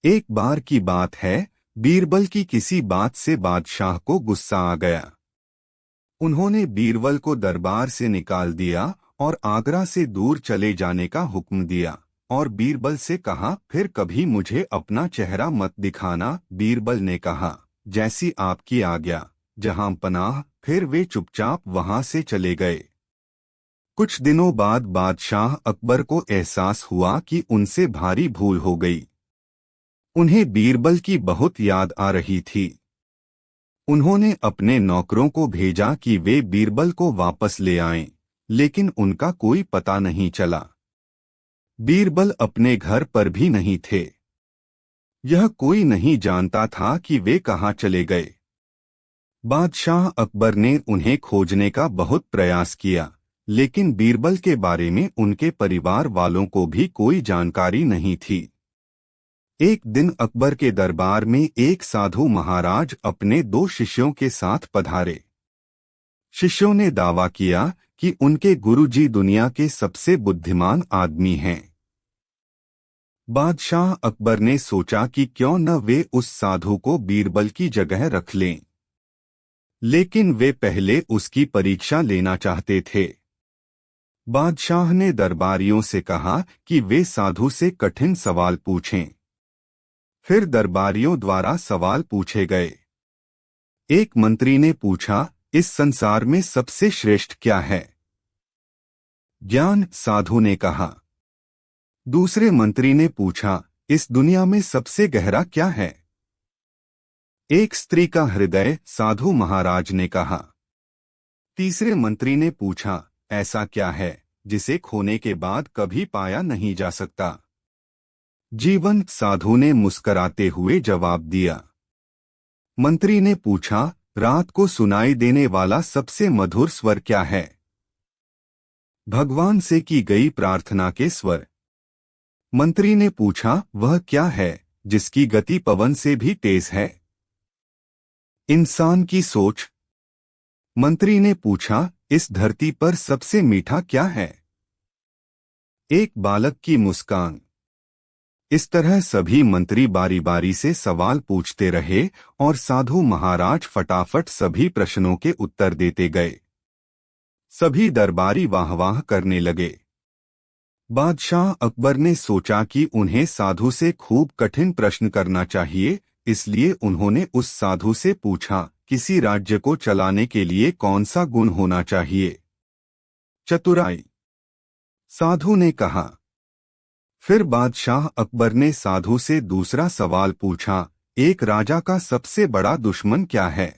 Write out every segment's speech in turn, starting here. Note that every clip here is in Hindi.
एक बार की बात है, बीरबल की किसी बात से बादशाह को गुस्सा आ गया। उन्होंने बीरबल को दरबार से निकाल दिया और आगरा से दूर चले जाने का हुक्म दिया और बीरबल से कहा, फिर कभी मुझे अपना चेहरा मत दिखाना। बीरबल ने कहा, जैसी आपकी आज्ञा, जहां पनाह। फिर वे चुपचाप वहां से चले गए। कुछ दिनों बाद बादशाह अकबर को एहसास हुआ कि उनसे भारी भूल हो गई। उन्हें बीरबल की बहुत याद आ रही थी। उन्होंने अपने नौकरों को भेजा कि वे बीरबल को वापस ले आएं, लेकिन उनका कोई पता नहीं चला। बीरबल अपने घर पर भी नहीं थे। यह कोई नहीं जानता था कि वे कहाँ चले गए। बादशाह अकबर ने उन्हें खोजने का बहुत प्रयास किया, लेकिन बीरबल के बारे में उनके परिवार वालों को भी कोई जानकारी नहीं थी। एक दिन अकबर के दरबार में एक साधु महाराज अपने 2 शिष्यों के साथ पधारे। शिष्यों ने दावा किया कि उनके गुरुजी दुनिया के सबसे बुद्धिमान आदमी हैं। बादशाह अकबर ने सोचा कि क्यों न वे उस साधु को बीरबल की जगह रख लें, लेकिन वे पहले उसकी परीक्षा लेना चाहते थे। बादशाह ने दरबारियों से कहा कि वे साधु से कठिन सवाल पूछें। फिर दरबारियों द्वारा सवाल पूछे गए। एक मंत्री ने पूछा, इस संसार में सबसे श्रेष्ठ क्या है? ज्ञान, साधु ने कहा। दूसरे मंत्री ने पूछा, इस दुनिया में सबसे गहरा क्या है? एक स्त्री का हृदय, साधु महाराज ने कहा। तीसरे मंत्री ने पूछा, ऐसा क्या है जिसे खोने के बाद कभी पाया नहीं जा सकता? जीवन, साधु ने मुस्कराते हुए जवाब दिया। मंत्री ने पूछा, रात को सुनाई देने वाला सबसे मधुर स्वर क्या है? भगवान से की गई प्रार्थना के स्वर। मंत्री ने पूछा, वह क्या है जिसकी गति पवन से भी तेज है? इंसान की सोच। मंत्री ने पूछा, इस धरती पर सबसे मीठा क्या है? एक बालक की मुस्कान। इस तरह सभी मंत्री बारी बारी से सवाल पूछते रहे और साधु महाराज फटाफट सभी प्रश्नों के उत्तर देते गए। सभी दरबारी वाह वाह करने लगे। बादशाह अकबर ने सोचा कि उन्हें साधु से खूब कठिन प्रश्न करना चाहिए, इसलिए उन्होंने उस साधु से पूछा, किसी राज्य को चलाने के लिए कौन सा गुण होना चाहिए? चतुराई, साधु ने कहा। फिर बादशाह अकबर ने साधु से दूसरा सवाल पूछा, एक राजा का सबसे बड़ा दुश्मन क्या है?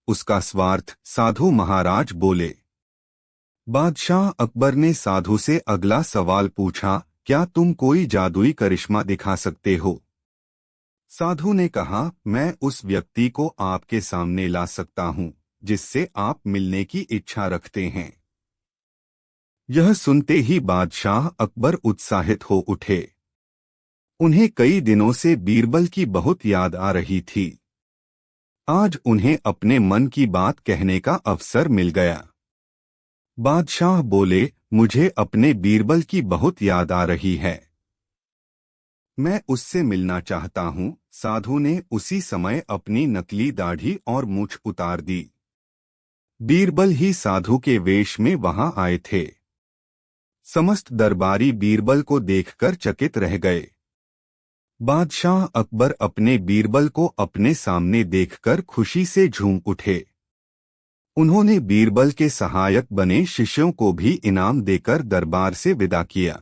उसका स्वार्थ, साधु महाराज बोले। बादशाह अकबर ने साधु से अगला सवाल पूछा, क्या तुम कोई जादुई करिश्मा दिखा सकते हो? साधु ने कहा, मैं उस व्यक्ति को आपके सामने ला सकता हूं जिससे आप मिलने की इच्छा रखते हैं। यह सुनते ही बादशाह अकबर उत्साहित हो उठे। उन्हें कई दिनों से बीरबल की बहुत याद आ रही थी। आज उन्हें अपने मन की बात कहने का अवसर मिल गया। बादशाह बोले, मुझे अपने बीरबल की बहुत याद आ रही है। मैं उससे मिलना चाहता हूं। साधु ने उसी समय अपनी नकली दाढ़ी और मूंछ उतार दी। बीरबल ही साधु के वेश में वहां आए थे। समस्त दरबारी बीरबल को देखकर चकित रह गए। बादशाह अकबर अपने बीरबल को अपने सामने देखकर खुशी से झूम उठे। उन्होंने बीरबल के सहायक बने शिष्यों को भी इनाम देकर दरबार से विदा किया।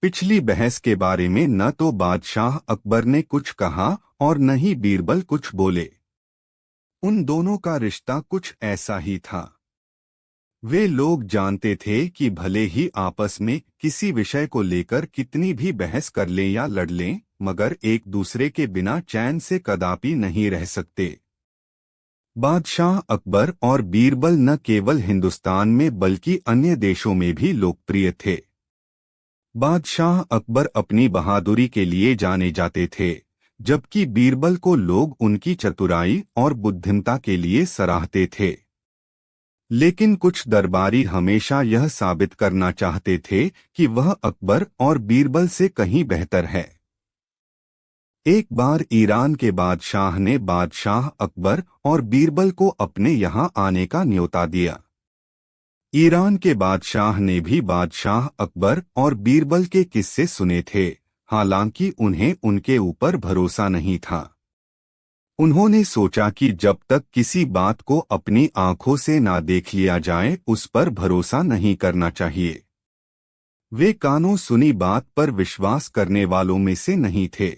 पिछली बहस के बारे में न तो बादशाह अकबर ने कुछ कहा और न ही बीरबल कुछ बोले। उन दोनों का रिश्ता कुछ ऐसा ही था। वे लोग जानते थे कि भले ही आपस में किसी विषय को लेकर कितनी भी बहस कर लें या लड़ लें, मगर एक दूसरे के बिना चैन से कदापि नहीं रह सकते। बादशाह अकबर और बीरबल न केवल हिंदुस्तान में बल्कि अन्य देशों में भी लोकप्रिय थे। बादशाह अकबर अपनी बहादुरी के लिए जाने जाते थे, जबकि बीरबल को लोग उनकी चतुराई और बुद्धिमत्ता के लिए सराहते थे। लेकिन कुछ दरबारी हमेशा यह साबित करना चाहते थे कि वह अकबर और बीरबल से कहीं बेहतर है। एक बार ईरान के बादशाह ने बादशाह अकबर और बीरबल को अपने यहाँ आने का न्योता दिया। ईरान के बादशाह ने भी बादशाह अकबर और बीरबल के किस्से सुने थे, हालांकि उन्हें उनके ऊपर भरोसा नहीं था। उन्होंने सोचा कि जब तक किसी बात को अपनी आंखों से ना देख लिया जाए उस पर भरोसा नहीं करना चाहिए। वे कानों सुनी बात पर विश्वास करने वालों में से नहीं थे।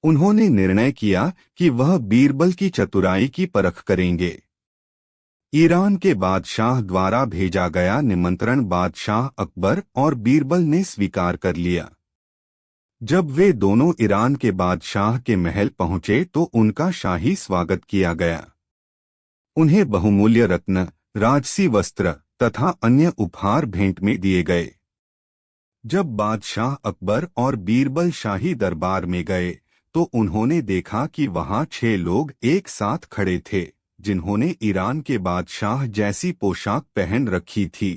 उन्होंने निर्णय किया कि वह बीरबल की चतुराई की परख करेंगे। ईरान के बादशाह द्वारा भेजा गया निमंत्रण बादशाह अकबर और बीरबल ने स्वीकार कर लिया। जब वे दोनों ईरान के बादशाह के महल पहुंचे तो उनका शाही स्वागत किया गया। उन्हें बहुमूल्य रत्न, राजसी वस्त्र तथा अन्य उपहार भेंट में दिए गए। जब बादशाह अकबर और बीरबल शाही दरबार में गए तो उन्होंने देखा कि वहां 6 लोग एक साथ खड़े थे, जिन्होंने ईरान के बादशाह जैसी पोशाक पहन रखी थी।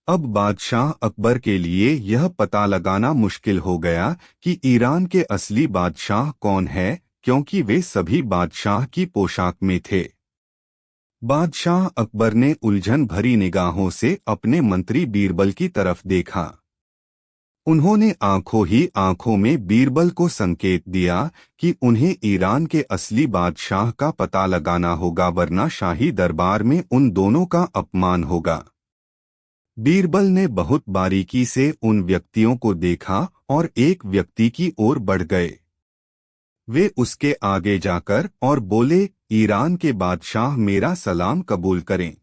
अब बादशाह अकबर के लिए यह पता लगाना मुश्किल हो गया कि ईरान के असली बादशाह कौन है, क्योंकि वे सभी बादशाह की पोशाक में थे। बादशाह अकबर ने उलझन भरी निगाहों से अपने मंत्री बीरबल की तरफ देखा। उन्होंने आंखों ही आंखों में बीरबल को संकेत दिया कि उन्हें ईरान के असली बादशाह का पता लगाना होगा, वरना शाही दरबार में उन दोनों का अपमान होगा। बीरबल ने बहुत बारीकी से उन व्यक्तियों को देखा और एक व्यक्ति की ओर बढ़ गए। वे उसके आगे जाकर और बोले, ईरान के बादशाह मेरा सलाम कबूल करें।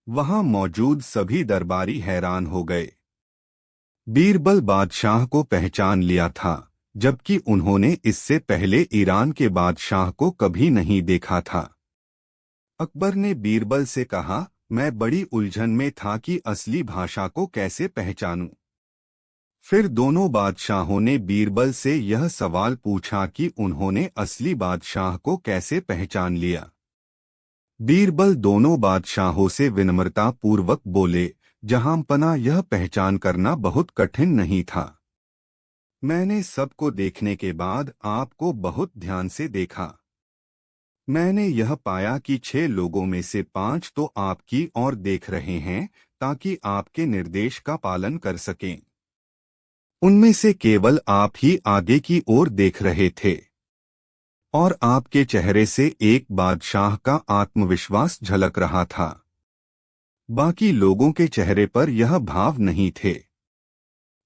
वहां मौजूद सभी दरबारी हैरान हो गए। बीरबल बादशाह को पहचान लिया था, जबकि उन्होंने इससे पहले ईरान के बादशाह को कभी नहीं देखा था। अकबर ने बीरबल से कहा, मैं बड़ी उलझन में था कि असली भाषा को कैसे पहचानूं। फिर दोनों बादशाहों ने बीरबल से यह सवाल पूछा कि उन्होंने असली बादशाह को कैसे पहचान लिया। बीरबल दोनों बादशाहों से विनम्रता पूर्वक बोले, जहांपना यह पहचान करना बहुत कठिन नहीं था। मैंने सबको देखने के बाद आपको बहुत ध्यान से देखा। मैंने यह पाया कि 6 लोगों में से 5 तो आपकी ओर देख रहे हैं ताकि आपके निर्देश का पालन कर सकें। उनमें से केवल आप ही आगे की ओर देख रहे थे और आपके चेहरे से एक बादशाह का आत्मविश्वास झलक रहा था। बाकी लोगों के चेहरे पर यह भाव नहीं थे।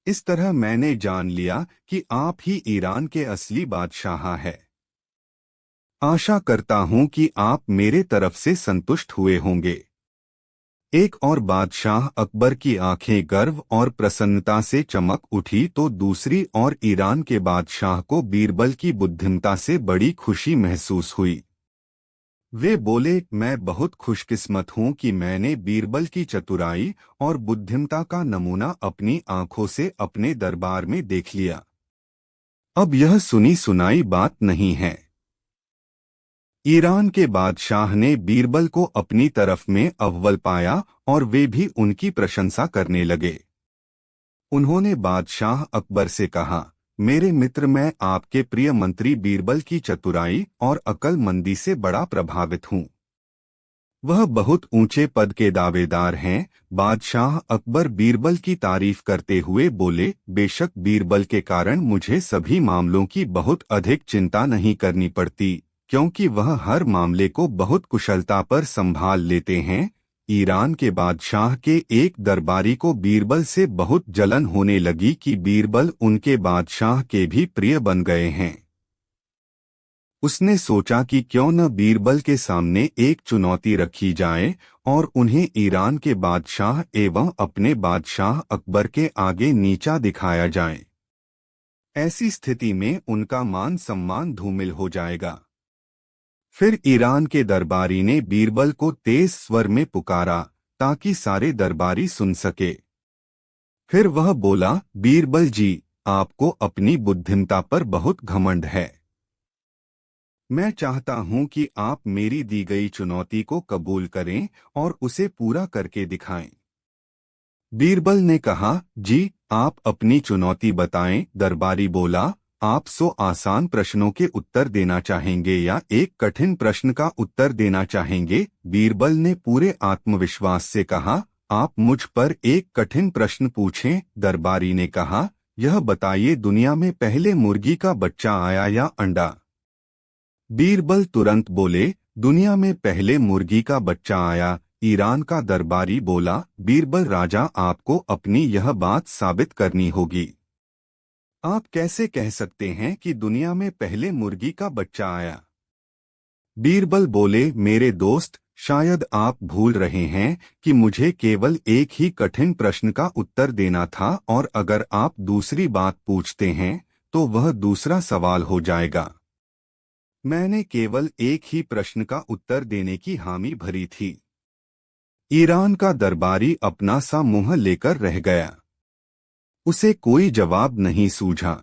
इस तरह मैंने जान लिया कि आप ही ईरान के असली बादशाह हैं। आशा करता हूं कि आप मेरे तरफ से संतुष्ट हुए होंगे। एक और बादशाह अकबर की आंखें गर्व और प्रसन्नता से चमक उठी तो दूसरी ओर ईरान के बादशाह को बीरबल की बुद्धिमत्ता से बड़ी खुशी महसूस हुई। वे बोले, मैं बहुत खुशकिस्मत हूं कि मैंने बीरबल की चतुराई और बुद्धिमत्ता का नमूना अपनी आंखों से अपने दरबार में देख लिया। अब यह सुनी सुनाई बात नहीं है। ईरान के बादशाह ने बीरबल को अपनी तरफ में अव्वल पाया और वे भी उनकी प्रशंसा करने लगे। उन्होंने बादशाह अकबर से कहा, मेरे मित्र, मैं आपके प्रिय मंत्री बीरबल की चतुराई और अक्लमंदी से बड़ा प्रभावित हूँ। वह बहुत ऊंचे पद के दावेदार हैं। बादशाह अकबर बीरबल की तारीफ करते हुए बोले, बेशक बीरबल के कारण मुझे सभी मामलों की बहुत अधिक चिंता नहीं करनी पड़ती, क्योंकि वह हर मामले को बहुत कुशलता पर संभाल लेते हैं। ईरान के बादशाह के एक दरबारी को बीरबल से बहुत जलन होने लगी कि बीरबल उनके बादशाह के भी प्रिय बन गए हैं। उसने सोचा कि क्यों न बीरबल के सामने एक चुनौती रखी जाए और उन्हें ईरान के बादशाह एवं अपने बादशाह अकबर के आगे नीचा दिखाया जाए। ऐसी स्थिति में उनका मान सम्मान धूमिल हो जाएगा। फिर ईरान के दरबारी ने बीरबल को तेज स्वर में पुकारा ताकि सारे दरबारी सुन सके। फिर वह बोला, बीरबल जी, आपको अपनी बुद्धिमत्ता पर बहुत घमंड है। मैं चाहता हूं कि आप मेरी दी गई चुनौती को कबूल करें और उसे पूरा करके दिखाएं। बीरबल ने कहा, जी, आप अपनी चुनौती बताएं। दरबारी बोला, आप 100 आसान प्रश्नों के उत्तर देना चाहेंगे या एक कठिन प्रश्न का उत्तर देना चाहेंगे? बीरबल ने पूरे आत्मविश्वास से कहा, आप मुझ पर एक कठिन प्रश्न पूछें। दरबारी ने कहा, यह बताइए, दुनिया में पहले मुर्गी का बच्चा आया या अंडा? बीरबल तुरंत बोले, दुनिया में पहले मुर्गी का बच्चा आया। ईरान का दरबारी बोला, बीरबल राजा, आपको अपनी यह बात साबित करनी होगी। आप कैसे कह सकते हैं कि दुनिया में पहले मुर्गी का बच्चा आया? बीरबल बोले, मेरे दोस्त, शायद आप भूल रहे हैं कि मुझे केवल एक ही कठिन प्रश्न का उत्तर देना था, और अगर आप दूसरी बात पूछते हैं तो वह दूसरा सवाल हो जाएगा। मैंने केवल एक ही प्रश्न का उत्तर देने की हामी भरी थी। ईरान का दरबारी अपना सा मुंह लेकर रह गया। उसे कोई जवाब नहीं सूझा।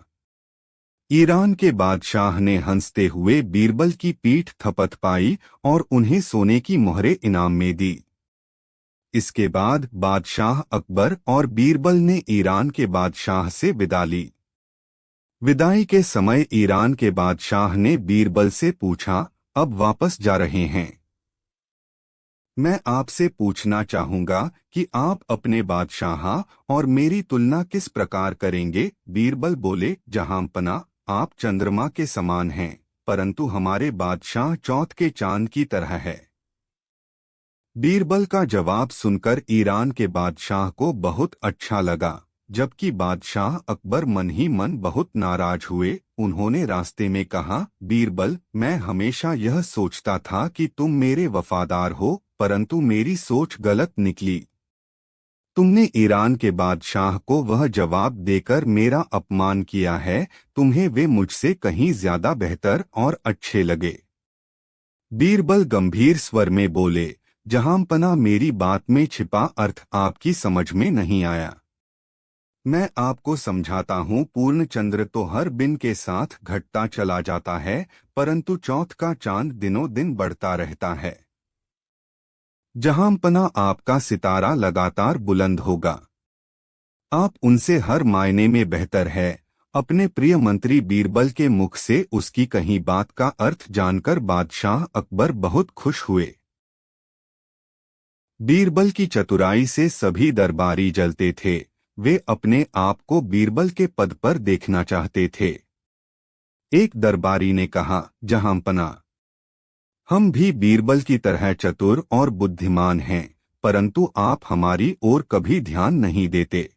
ईरान के बादशाह ने हंसते हुए बीरबल की पीठ थपथपाई और उन्हें सोने की मोहरें इनाम में दी। इसके बाद बादशाह अकबर और बीरबल ने ईरान के बादशाह से विदा ली। विदाई के समय ईरान के बादशाह ने बीरबल से पूछा, अब वापस जा रहे हैं? मैं आपसे पूछना चाहूंगा कि आप अपने बादशाह और मेरी तुलना किस प्रकार करेंगे? बीरबल बोले, जहांपना, आप चंद्रमा के समान हैं, परंतु हमारे बादशाह चौथ के चांद की तरह है। बीरबल का जवाब सुनकर ईरान के बादशाह को बहुत अच्छा लगा, जबकि बादशाह अकबर मन ही मन बहुत नाराज हुए। उन्होंने रास्ते में कहा, बीरबल, मैं हमेशा यह सोचता था कि तुम मेरे वफादार हो, परंतु मेरी सोच गलत निकली। तुमने ईरान के बादशाह को वह जवाब देकर मेरा अपमान किया है। तुम्हें वे मुझसे कहीं ज्यादा बेहतर और अच्छे लगे। बीरबल गंभीर स्वर में बोले, जहांपना, मेरी बात में छिपा अर्थ आपकी समझ में नहीं आया। मैं आपको समझाता हूँ, पूर्ण चंद्र तो हर दिन के साथ घटता चला जाता है, परंतु चौथ का चांद दिनों दिन बढ़ता रहता है। जहांपना, आपका सितारा लगातार बुलंद होगा। आप उनसे हर मायने में बेहतर है। अपने प्रिय मंत्री बीरबल के मुख से उसकी कही बात का अर्थ जानकर बादशाह अकबर बहुत खुश हुए। बीरबल की चतुराई से सभी दरबारी जलते थे। वे अपने आप को बीरबल के पद पर देखना चाहते थे। एक दरबारी ने कहा, जहांपना, हम भी बीरबल की तरह चतुर और बुद्धिमान हैं, परंतु आप हमारी ओर कभी ध्यान नहीं देते।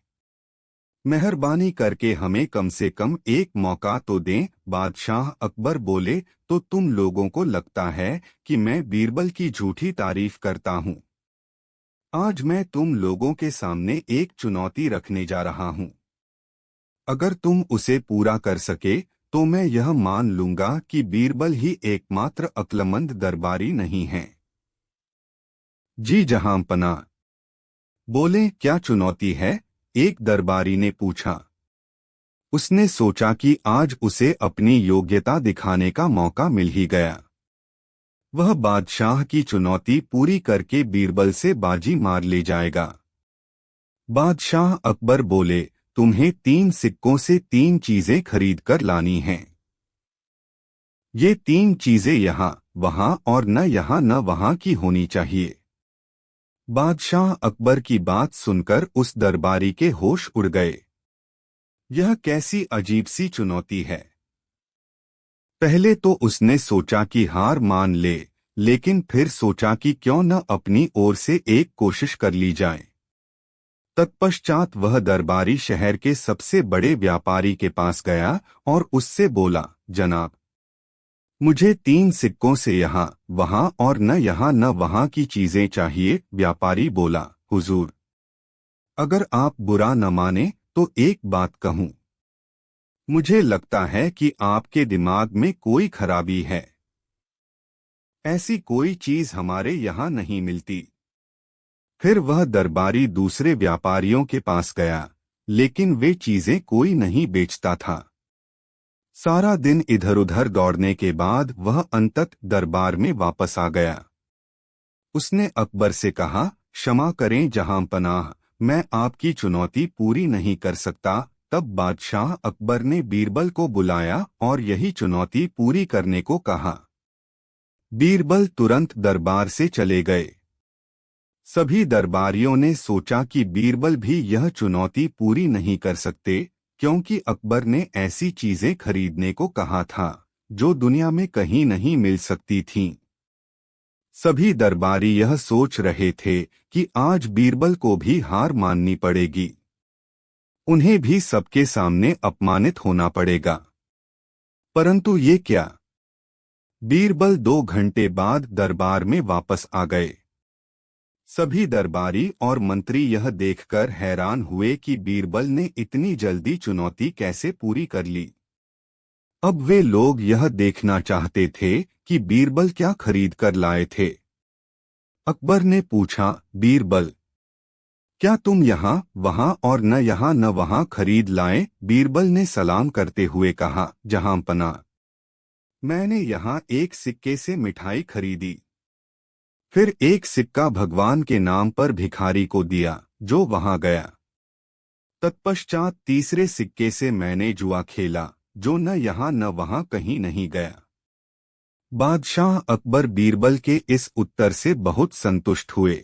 मेहरबानी करके हमें कम से कम एक मौका तो दें। बादशाह अकबर बोले, तो तुम लोगों को लगता है कि मैं बीरबल की झूठी तारीफ करता हूँ? आज मैं तुम लोगों के सामने एक चुनौती रखने जा रहा हूं। अगर तुम उसे पूरा कर सके तो मैं यह मान लूंगा कि बीरबल ही एकमात्र अक्लमंद दरबारी नहीं है। जी जहांपना। बोले, क्या चुनौती है? एक दरबारी ने पूछा। उसने सोचा कि आज उसे अपनी योग्यता दिखाने का मौका मिल ही गया। वह बादशाह की चुनौती पूरी करके बीरबल से बाजी मार ले जाएगा। बादशाह अकबर बोले, तुम्हें 3 सिक्कों से 3 चीजें खरीद कर लानी हैं। ये 3 चीजें यहाँ, वहाँ और न यहाँ न वहाँ की होनी चाहिए। बादशाह अकबर की बात सुनकर उस दरबारी के होश उड़ गए। यह कैसी अजीब सी चुनौती है। पहले तो उसने सोचा कि हार मान ले, लेकिन फिर सोचा कि क्यों न अपनी ओर से एक कोशिश कर ली जाए। तत्पश्चात वह दरबारी शहर के सबसे बड़े व्यापारी के पास गया और उससे बोला, जनाब, मुझे 3 सिक्कों से यहाँ, वहाँ और न यहाँ न वहाँ की चीजें चाहिए। व्यापारी बोला, हुजूर, अगर आप बुरा न माने तो एक बात कहूँ। मुझे लगता है कि आपके दिमाग में कोई खराबी है। ऐसी कोई चीज हमारे यहाँ नहीं मिलती। फिर वह दरबारी दूसरे व्यापारियों के पास गया, लेकिन वे चीजें कोई नहीं बेचता था। सारा दिन इधर उधर दौड़ने के बाद वह अंततः दरबार में वापस आ गया। उसने अकबर से कहा, क्षमा करें जहांपनाह, मैं आपकी चुनौती पूरी नहीं कर सकता। तब बादशाह अकबर ने बीरबल को बुलाया और यही चुनौती पूरी करने को कहा। बीरबल तुरंत दरबार से चले गए। सभी दरबारियों ने सोचा कि बीरबल भी यह चुनौती पूरी नहीं कर सकते, क्योंकि अकबर ने ऐसी चीजें खरीदने को कहा था जो दुनिया में कहीं नहीं मिल सकती थीं। सभी दरबारी यह सोच रहे थे कि आज बीरबल को भी हार माननी पड़ेगी। उन्हें भी सबके सामने अपमानित होना पड़ेगा। परंतु ये क्या? बीरबल 2 घंटे बाद दरबार में वापस आ गए। सभी दरबारी और मंत्री यह देखकर हैरान हुए कि बीरबल ने इतनी जल्दी चुनौती कैसे पूरी कर ली। अब वे लोग यह देखना चाहते थे कि बीरबल क्या खरीद कर लाए थे। अकबर ने पूछा, बीरबल, क्या तुम यहाँ वहाँ और न यहाँ न वहाँ खरीद लाए? बीरबल ने सलाम करते हुए कहा, जहांपना, मैंने यहाँ एक सिक्के से मिठाई खरीदी, फिर एक सिक्का भगवान के नाम पर भिखारी को दिया जो वहां गया। तत्पश्चात तीसरे सिक्के से मैंने जुआ खेला जो न यहाँ न वहाँ कहीं नहीं गया। बादशाह अकबर बीरबल के इस उत्तर से बहुत संतुष्ट हुए।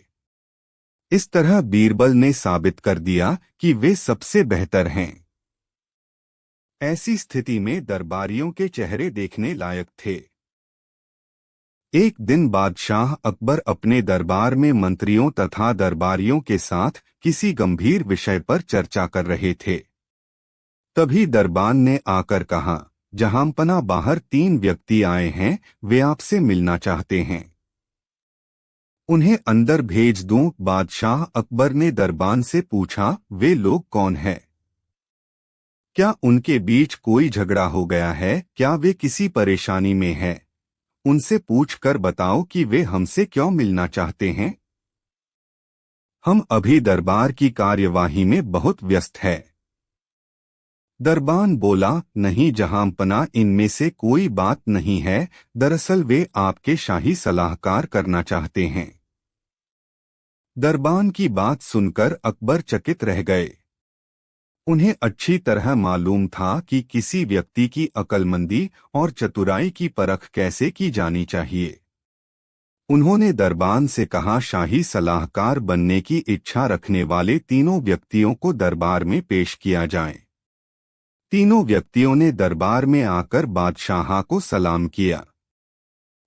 इस तरह बीरबल ने साबित कर दिया कि वे सबसे बेहतर हैं। ऐसी स्थिति में दरबारियों के चेहरे देखने लायक थे। एक दिन बादशाह अकबर अपने दरबार में मंत्रियों तथा दरबारियों के साथ किसी गंभीर विषय पर चर्चा कर रहे थे। तभी दरबान ने आकर कहा, जहांपना, बाहर 3 व्यक्ति आए हैं, वे आपसे मिलना चाहते हैं। उन्हें अंदर भेज दूं? बादशाह अकबर ने दरबान से पूछा, वे लोग कौन हैं? क्या उनके बीच कोई झगड़ा हो गया है? क्या वे किसी परेशानी में हैं? उनसे पूछकर बताओ कि वे हमसे क्यों मिलना चाहते हैं। हम अभी दरबार की कार्यवाही में बहुत व्यस्त है। दरबान बोला, नहीं जहांपना, इनमें से कोई बात नहीं है, दरअसल वे आपके शाही सलाहकार करना चाहते हैं। दरबान की बात सुनकर अकबर चकित रह गए। उन्हें अच्छी तरह मालूम था कि किसी व्यक्ति की अक्लमंदी और चतुराई की परख कैसे की जानी चाहिए। उन्होंने दरबान से कहा, शाही सलाहकार बनने की इच्छा रखने वाले 3 व्यक्तियों को दरबार में पेश किया जाए। 3 व्यक्तियों ने दरबार में आकर बादशाह को सलाम किया।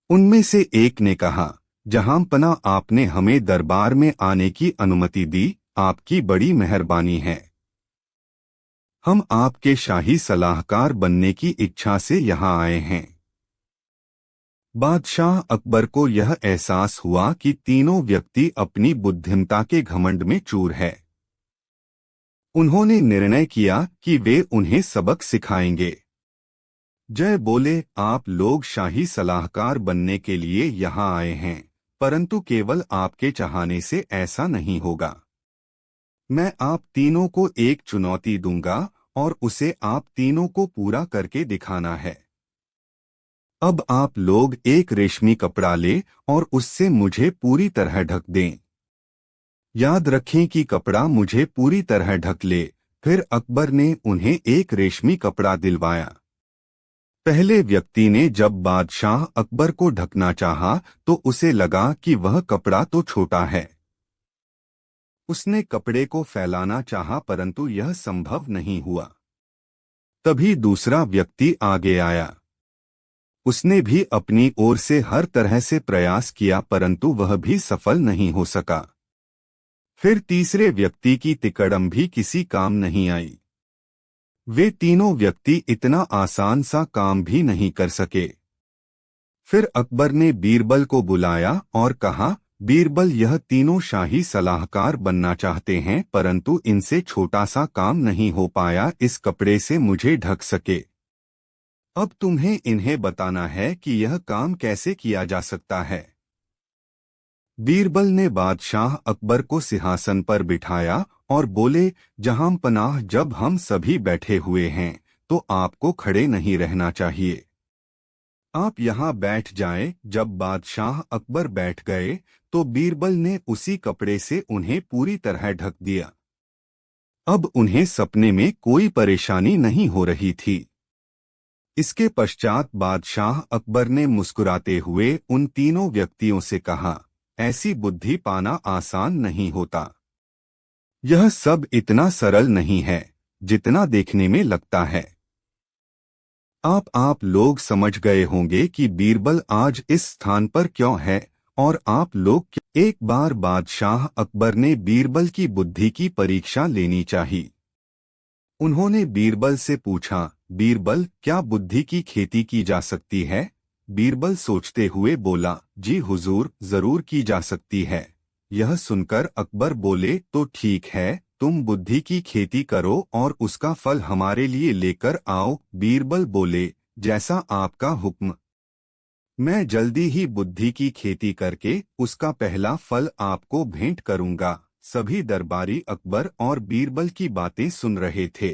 उनमें से एक ने कहा, जहांपना, आपने हमें दरबार में आने की अनुमति दी, आपकी बड़ी मेहरबानी है। हम आपके शाही सलाहकार बनने की इच्छा से यहाँ आए हैं। बादशाह अकबर को यह एहसास हुआ कि 3 व्यक्ति अपनी बुद्धिमत्ता के घमंड में चूर है। उन्होंने निर्णय किया कि वे उन्हें सबक सिखाएंगे। जय बोले, आप लोग शाही सलाहकार बनने के लिए यहाँ आए हैं, परंतु केवल आपके चाहने से ऐसा नहीं होगा। मैं आप 3 को एक चुनौती दूंगा और उसे आप 3 को पूरा करके दिखाना है। अब आप लोग एक रेशमी कपड़ा ले और उससे मुझे पूरी तरह ढक दें। याद रखें कि कपड़ा मुझे पूरी तरह ढक ले। फिर अकबर ने उन्हें एक रेशमी कपड़ा दिलवाया। पहले व्यक्ति ने जब बादशाह अकबर को ढकना चाहा तो उसे लगा कि वह कपड़ा तो छोटा है। उसने कपड़े को फैलाना चाहा, परंतु यह संभव नहीं हुआ। तभी दूसरा व्यक्ति आगे आया। उसने भी अपनी ओर से हर तरह से प्रयास किया, परंतु वह भी सफल नहीं हो सका। फिर तीसरे व्यक्ति की तिकड़म भी किसी काम नहीं आई। वे 3 व्यक्ति इतना आसान सा काम भी नहीं कर सके। फिर अकबर ने बीरबल को बुलाया और कहा, बीरबल, यह 3 शाही सलाहकार बनना चाहते हैं, परंतु इनसे छोटा सा काम नहीं हो पाया इस कपड़े से मुझे ढक सके। अब तुम्हें इन्हें बताना है कि यह काम कैसे किया जा सकता है। बीरबल ने बादशाह अकबर को सिंहासन पर बिठाया और बोले, जहांपनाह, जब हम सभी बैठे हुए हैं तो आपको खड़े नहीं रहना चाहिए। आप यहाँ बैठ जाएं। जब बादशाह अकबर बैठ गए तो बीरबल ने उसी कपड़े से उन्हें पूरी तरह ढक दिया। अब उन्हें सपने में कोई परेशानी नहीं हो रही थी। इसके पश्चात बादशाह अकबर ने मुस्कुराते हुए उन तीनों व्यक्तियों से कहा, ऐसी बुद्धि पाना आसान नहीं होता। यह सब इतना सरल नहीं है जितना देखने में लगता है। आप लोग समझ गए होंगे कि बीरबल आज इस स्थान पर क्यों है और आप लोग एक बार बादशाह अकबर ने बीरबल की बुद्धि की परीक्षा लेनी चाहिए। उन्होंने बीरबल से पूछा, बीरबल, क्या बुद्धि की खेती की जा सकती है? बीरबल सोचते हुए बोला, जी हुजूर, जरूर की जा सकती है। यह सुनकर अकबर बोले, तो ठीक है, तुम बुद्धि की खेती करो और उसका फल हमारे लिए लेकर आओ। बीरबल बोले, जैसा आपका हुक्म। मैं जल्दी ही बुद्धि की खेती करके उसका पहला फल आपको भेंट करूंगा। सभी दरबारी अकबर और बीरबल की बातें सुन रहे थे।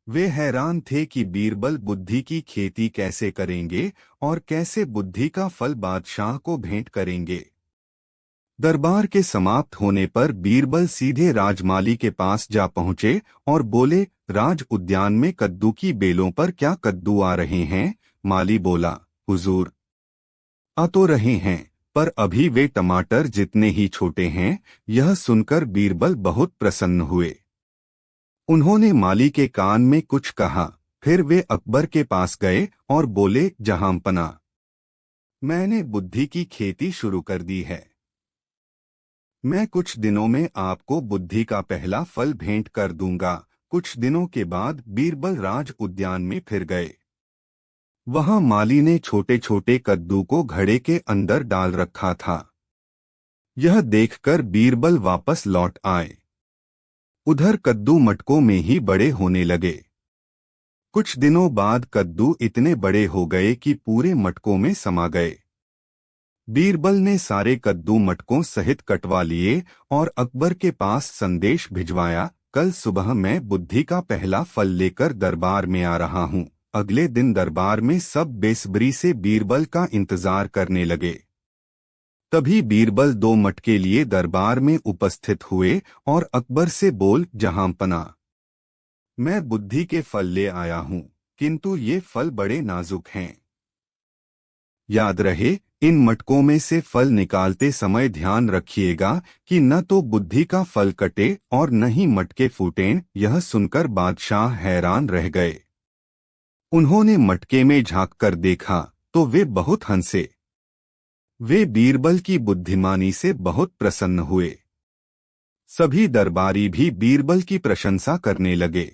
वे हैरान थे कि बीरबल बुद्धि की खेती कैसे करेंगे और कैसे बुद्धि का फल बादशाह को भेंट करेंगे। दरबार के समाप्त होने पर बीरबल सीधे राजमाली के पास जा पहुंचे और बोले, राज उद्यान में कद्दू की बेलों पर क्या कद्दू आ रहे हैं? माली बोला, हुजूर, आ तो रहे हैं, पर अभी वे टमाटर जितने ही छोटे हैं। यह सुनकर बीरबल बहुत प्रसन्न हुए। उन्होंने माली के कान में कुछ कहा, फिर वे अकबर के पास गए और बोले, जहांपना, मैंने बुद्धि की खेती शुरू कर दी है। मैं कुछ दिनों में आपको बुद्धि का पहला फल भेंट कर दूंगा। कुछ दिनों के बाद बीरबल राज उद्यान में फिर गए। वहां माली ने छोटे छोटे कद्दू को घड़े के अंदर डाल रखा था। यह देखकर बीरबल वापस लौट आए। उधर कद्दू मटकों में ही बड़े होने लगे। कुछ दिनों बाद कद्दू इतने बड़े हो गए कि पूरे मटकों में समा गए। बीरबल ने सारे कद्दू मटकों सहित कटवा लिए और अकबर के पास संदेश भिजवाया, कल सुबह मैं बुद्धि का पहला फल लेकर दरबार में आ रहा हूँ। अगले दिन दरबार में सब बेसब्री से बीरबल का इंतजार करने लगे। तभी बीरबल 2 मटके लिए दरबार में उपस्थित हुए और अकबर से बोल, जहांपना, मैं बुद्धि के फल ले आया हूँ, किंतु ये फल बड़े नाजुक हैं। याद रहे, इन मटकों में से फल निकालते समय ध्यान रखिएगा कि न तो बुद्धि का फल कटे और न ही मटके फूटें। यह सुनकर बादशाह हैरान रह गए। उन्होंने मटके में झांककर देखा तो वे बहुत हंसे। वे बीरबल की बुद्धिमानी से बहुत प्रसन्न हुए। सभी दरबारी भी बीरबल की प्रशंसा करने लगे।